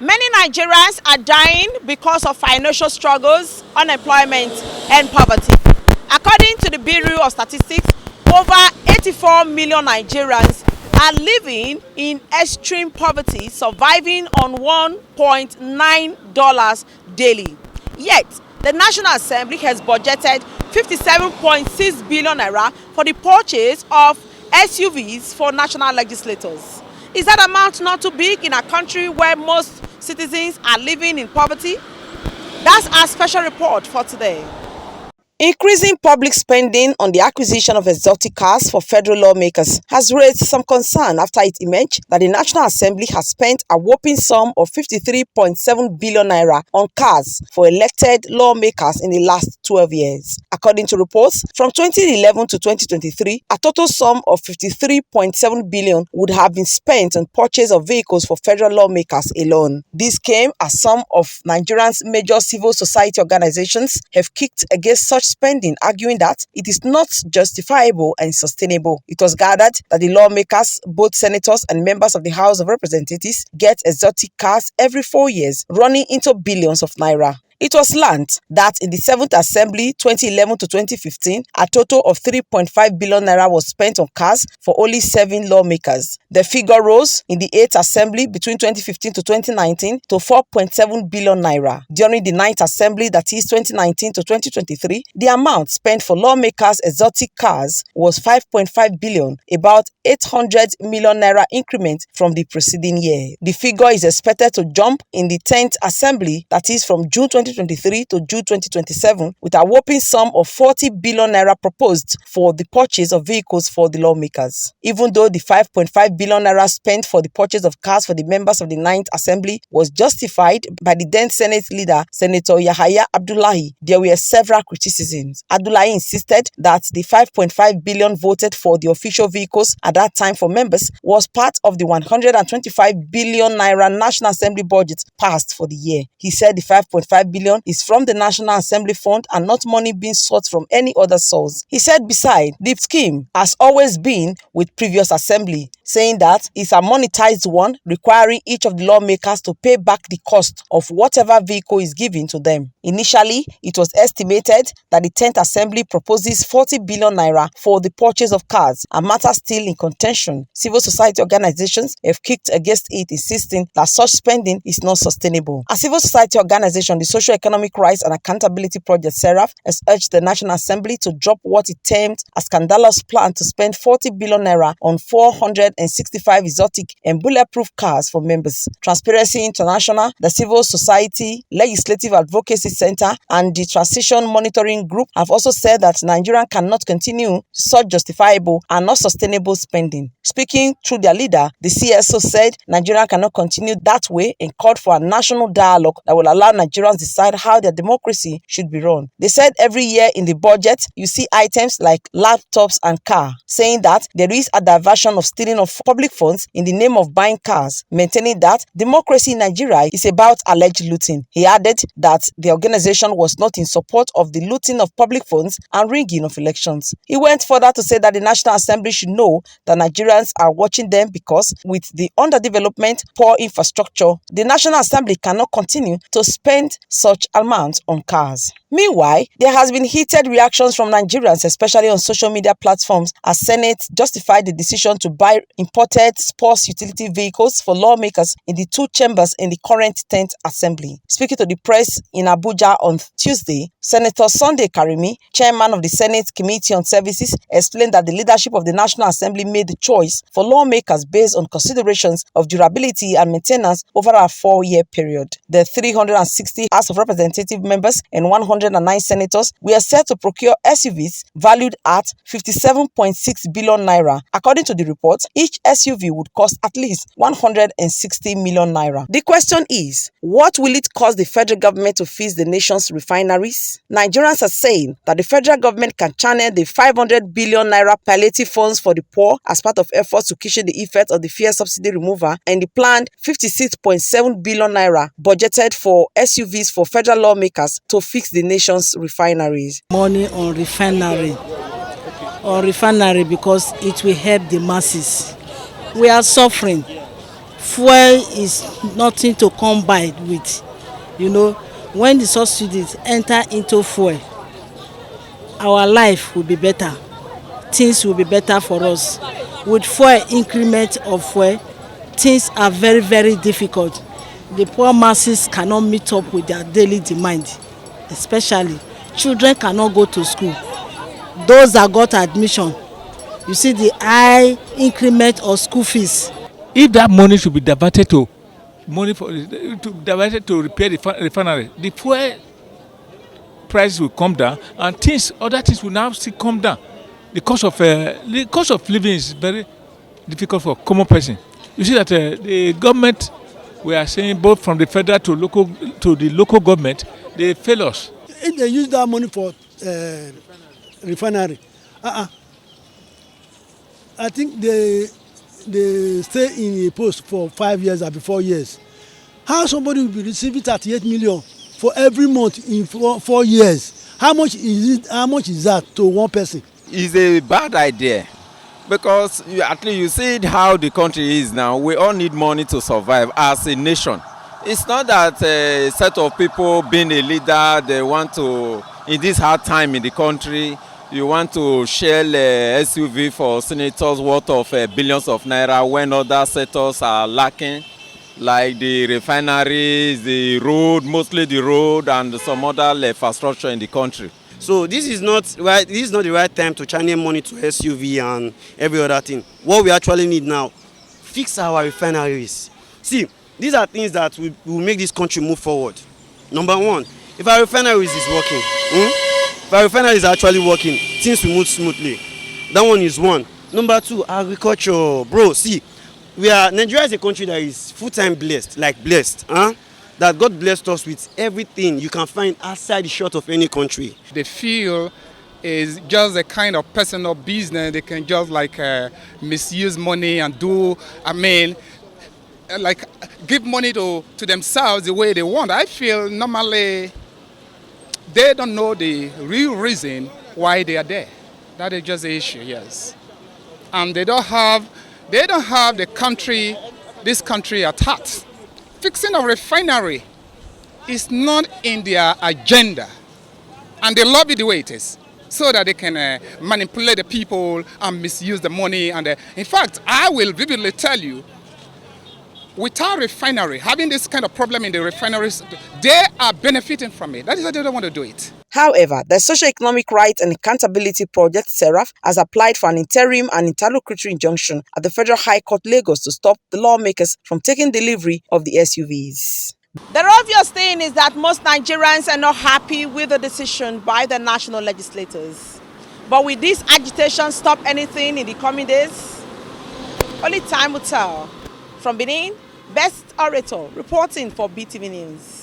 Many Nigerians are dying because of financial struggles, unemployment, and poverty. According to the Bureau of Statistics, over 84 million Nigerians are living in extreme poverty, surviving on $1.9 daily. Yet, the National Assembly has budgeted 57.6 billion naira for the purchase of SUVs for national legislators. Is that amount not too big in a country where most citizens are living in poverty? That's our special report for today. Increasing public spending on the acquisition of exotic cars for federal lawmakers has raised some concern after it emerged that the National Assembly has spent a whopping sum of 53.7 billion naira on cars for elected lawmakers in the last 12 years. According to reports, from 2011 to 2023, a total sum of 53.7 billion would have been spent on purchase of vehicles for federal lawmakers alone. This came as some of Nigeria's major civil society organizations have kicked against such spending, arguing that it is not justifiable and sustainable. It was gathered that the lawmakers, both senators and members of the House of Representatives, get exotic cars every 4 years, running into billions of naira. It was learned that in the 7th Assembly 2011 to 2015, a total of 3.5 billion naira was spent on cars for only 7 lawmakers. The figure rose in the 8th Assembly between 2015 to 2019 to 4.7 billion naira. During the 9th Assembly, that is 2019 to 2023, the amount spent for lawmakers' exotic cars was 5.5 billion, about 800 million naira increment from the preceding year. The figure is expected to jump in the 10th Assembly, that is from June 2023 to June 2027, with a whopping sum of 40 billion naira proposed for the purchase of vehicles for the lawmakers. Even though the 5.5 billion naira spent for the purchase of cars for the members of the 9th Assembly was justified by the then Senate leader, Senator Yahaya Abdullahi, there were several criticisms. Abdullahi insisted that the 5.5 billion voted for the official vehicles at that time for members was part of the 125 billion naira National Assembly budget passed for the year. He said the 5.5 billion is from the National Assembly Fund and not money being sought from any other source. He said, besides, the scheme has always been with previous assembly, saying that it's a monetized one, requiring each of the lawmakers to pay back the cost of whatever vehicle is given to them. Initially, it was estimated that the 10th Assembly proposes 40 billion naira for the purchase of cars, a matter still in contention. Civil society organizations have kicked against it, insisting that such spending is not sustainable. A civil society organization, the Socio-Economic Rights and Accountability Project (SERAF), has urged the National Assembly to drop what it termed a scandalous plan to spend 40 billion naira on 465 exotic and bulletproof cars for members. Transparency International, the Civil Society Legislative Advocacy Center, and the Transition Monitoring Group have also said that Nigeria cannot continue such justifiable and not sustainable spending. Speaking through their leader, the CSO said Nigeria cannot continue that way and called for a national dialogue that will allow Nigerians decide how their democracy should be run. They said every year in the budget, you see items like laptops and car, saying that there is a diversion of stealing of public funds in the name of buying cars, maintaining that democracy in Nigeria is about alleged looting. He added that the organization was not in support of the looting of public funds and rigging of elections. He went further to say that the National Assembly should know that Nigerians are watching them because with the underdevelopment, poor infrastructure, the National Assembly cannot continue to spend such amounts on cars. Meanwhile, there has been heated reactions from Nigerians, especially on social media platforms, as Senate justified the decision to buy imported sports utility vehicles for lawmakers in the 2 chambers in the current 10th Assembly. Speaking to the press in Abuja on Tuesday, Senator Sunday Karimi, chairman of the Senate Committee on Services, explained that the leadership of the National Assembly made the choice for lawmakers based on considerations of durability and maintenance over a 4-year period. The 360 House of Representative members and 109 senators were set to procure SUVs valued at 57.6 billion naira. According to the report, each SUV would cost at least 160 million naira. The question is, what will it cost the federal government to fix the nation's refineries? Nigerians are saying that the federal government can channel the 500 billion naira palliative funds for the poor as part of efforts to cushion the effect of the fuel subsidy removal and the planned 56.7 billion naira budgeted for SUVs for federal lawmakers to fix the nation's refineries. Money on refinery because it will help the masses. We are suffering fuel is nothing to come by with. You know, when the subsidies enter into fuel, our life will be better. Things will be better for us. With fuel increment of fuel, things are very, very difficult. The poor masses cannot meet up with their daily demand, especially children cannot go to school. Those that got admission, you see the high increment of school fees. If that money should be diverted to repair the refinery, the fuel price will come down, and other things will now still come down. The cost of living is very difficult for common person. You see that the government, we are saying both from the federal to the local government, they fail us. If they use that money for refinery, I think they stay in a post for 5 years or 4 years. How somebody will be receiving 38 million for every month in 4 years? How much is it? How much is that to one person? It's a bad idea, because at least you see how the country is now. We all need money to survive as a nation. It's not that a set of people being a leader, they want to, in this hard time in the country, you want to share SUV for senators worth of billions of naira when other sectors are lacking, like the refineries, the road, mostly the road, and some other infrastructure in the country. So this is not right. This is not the right time to channel money to SUV and every other thing. What we actually need now, fix our refineries. See, these are things that will make this country move forward. Number one, if our refineries is working, if our refineries is actually working, things will move smoothly. That one is one. Number two, agriculture, bro. See, Nigeria is a country that is full-time blessed, that God blessed us with everything you can find outside the short of any country. They feel is just a kind of personal business. They can just misuse money and give money to themselves the way they want. I feel normally they don't know the real reason why they are there. That is just the issue, yes. And they don't have this country at heart. Fixing a refinery is not in their agenda, and they love it the way it is, so that they can manipulate the people and misuse the money. And in fact, I will vividly tell you, without refinery, having this kind of problem in the refineries, they are benefiting from it. That is why they don't want to do it. However, the Socio-Economic Rights and Accountability Project, SERAF, has applied for an interim and interlocutory injunction at the Federal High Court, Lagos, to stop the lawmakers from taking delivery of the SUVs. The obvious thing is that most Nigerians are not happy with the decision by the national legislators. But will this agitation stop anything in the coming days? Only time will tell. From Benin, Best Orator reporting for BTV News.